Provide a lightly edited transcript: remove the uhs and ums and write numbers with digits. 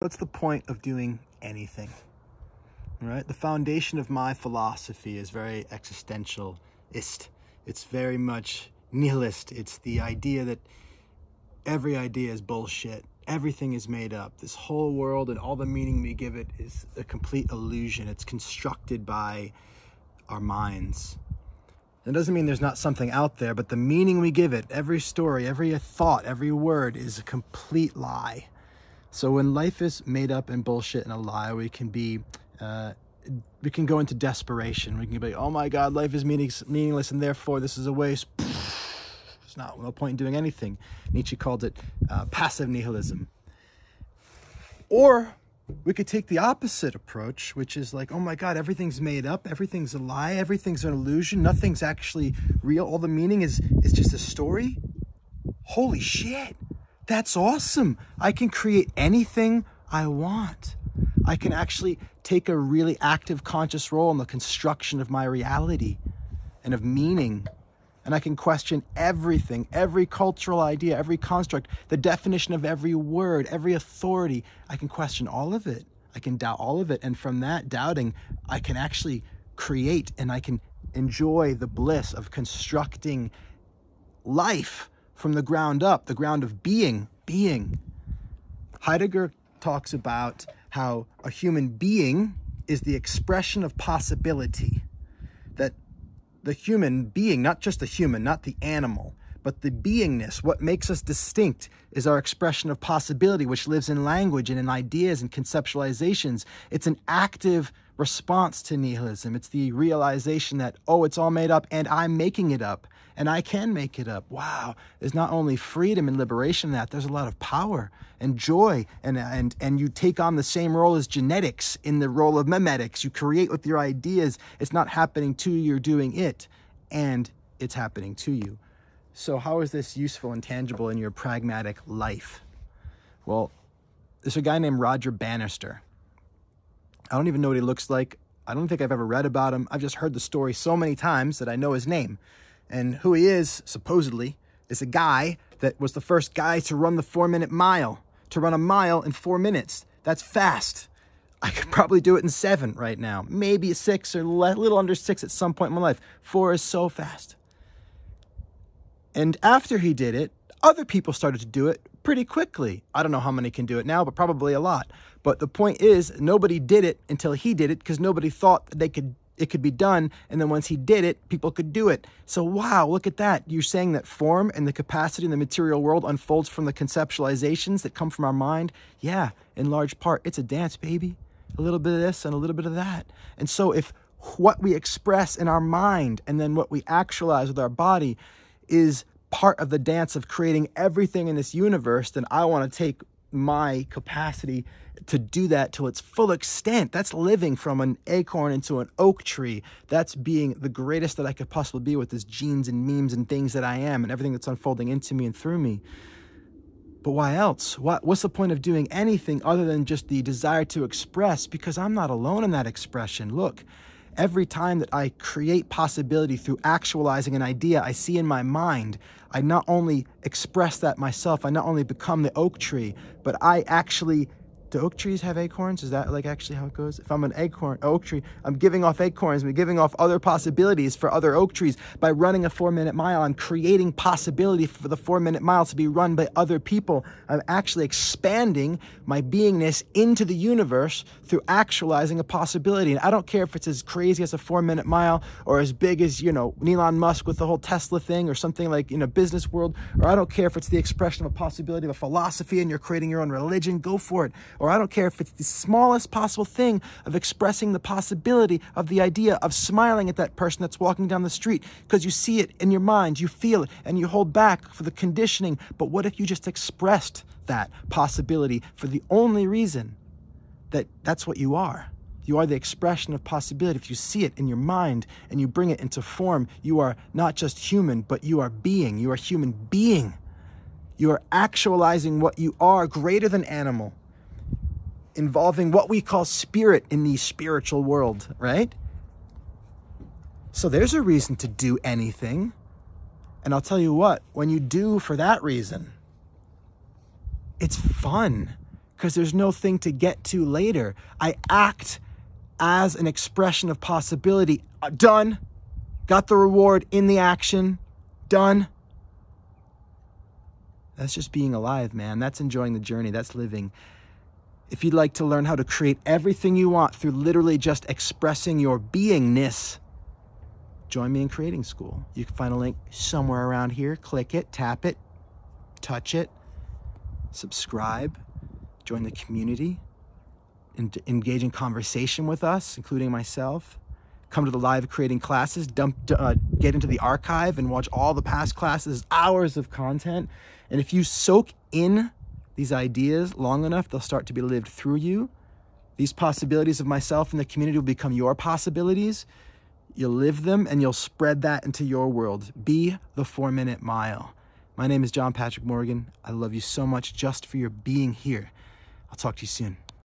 What's the point of doing anything? Right? The foundation of my philosophy is very existentialist. It's very much nihilist. It's the idea that every idea is bullshit. Everything is made up. This whole world and all the meaning we give it is a complete illusion. It's constructed by our minds. It doesn't mean there's not something out there, but the meaning we give it, every story, every thought, every word is a complete lie. So when life is made up and bullshit and a lie, we can go into desperation. We can be like, oh my God, life is meaningless and therefore this is a waste. There's no point in doing anything. Nietzsche called it passive nihilism. Or we could take the opposite approach, which is like, oh my God, everything's made up, everything's a lie, everything's an illusion, nothing's actually real. All the meaning is just a story. Holy shit, that's awesome. I can create anything I want. I can actually take a really active, conscious role in the construction of my reality and of meaning. And I can question everything, every cultural idea, every construct, the definition of every word, every authority. I can question all of it. I can doubt all of it. And from that doubting, I can actually create and I can enjoy the bliss of constructing life from the ground up, the ground of being. Heidegger talks about how a human being is the expression of possibility. That the human being, not just the human, not the animal, but the beingness, what makes us distinct is our expression of possibility, which lives in language and in ideas and conceptualizations. It's an active response to nihilism. It's the realization that, oh, it's all made up and I'm making it up and I can make it up. Wow. There's not only freedom and liberation in that, there's a lot of power and joy and you take on the same role as genetics in the role of memetics. You create with your ideas. It's not happening to you, you're doing it and it's happening to you. So how is this useful and tangible in your pragmatic life? Well, there's a guy named Roger Bannister. I don't even know what he looks like. I don't think I've ever read about him. I've just heard the story so many times that I know his name. And who he is, supposedly, is a guy that was the first guy to run the 4-minute mile, to run a mile in 4 minutes. That's fast. I could probably do it in 7 right now. Maybe 6 or a little under 6 at some point in my life. 4 is so fast. And after he did it, other people started to do it pretty quickly. I don't know how many can do it now, but probably a lot. But the point is, nobody did it until he did it because nobody thought that it could be done. And then once he did it, people could do it. So wow, look at that. You're saying that form and the capacity in the material world unfolds from the conceptualizations that come from our mind? Yeah, in large part, it's a dance, baby. A little bit of this and a little bit of that. And so if what we express in our mind and then what we actualize with our body is part of the dance of creating everything in this universe, then I want to take my capacity to do that to its full extent. That's living from an acorn into an oak tree. That's being the greatest that I could possibly be with this genes and memes and things that I am and everything that's unfolding into me and through me. But why else? What's the point of doing anything other than just the desire to express? Because I'm not alone in that expression. Look, every time that I create possibility through actualizing an idea I see in my mind, I not only express that myself, I not only become the oak tree, but I actually... Do oak trees have acorns? Is that like actually how it goes? If I'm an oak tree, I'm giving off acorns. I'm giving off other possibilities for other oak trees. By running a 4-minute mile, I'm creating possibility for the 4-minute mile to be run by other people. I'm actually expanding my beingness into the universe through actualizing a possibility. And I don't care if it's as crazy as a 4-minute mile or as big as, Elon Musk with the whole Tesla thing or something like, business world, or I don't care if it's the expression of a possibility of a philosophy and you're creating your own religion, go for it. Or I don't care if it's the smallest possible thing of expressing the possibility of the idea of smiling at that person that's walking down the street because you see it in your mind, you feel it, and you hold back for the conditioning. But what if you just expressed that possibility for the only reason that that's what you are? You are the expression of possibility. If you see it in your mind and you bring it into form, you are not just human, but you are being. You are human being. You are actualizing what you are, greater than animal, involving what we call spirit in the spiritual world, right? So there's a reason to do anything. And I'll tell you what, when you do for that reason, it's fun. because there's no thing to get to later. I act as an expression of possibility. Done. Got the reward in the action. Done. That's just being alive, man. That's enjoying the journey. That's living. If you'd like to learn how to create everything you want through literally just expressing your beingness, join me in Creating School. You can find a link somewhere around here. Click it, tap it, touch it, subscribe, join the community, engage in conversation with us, including myself. Come to the live creating classes, get into the archive and watch all the past classes, hours of content. And if you soak in these ideas long enough, they'll start to be lived through you. These possibilities of myself and the community will become your possibilities. You'll live them and you'll spread that into your world. Be the 4-minute mile. My name is John Patrick Morgan. I love you so much just for your being here. I'll talk to you soon.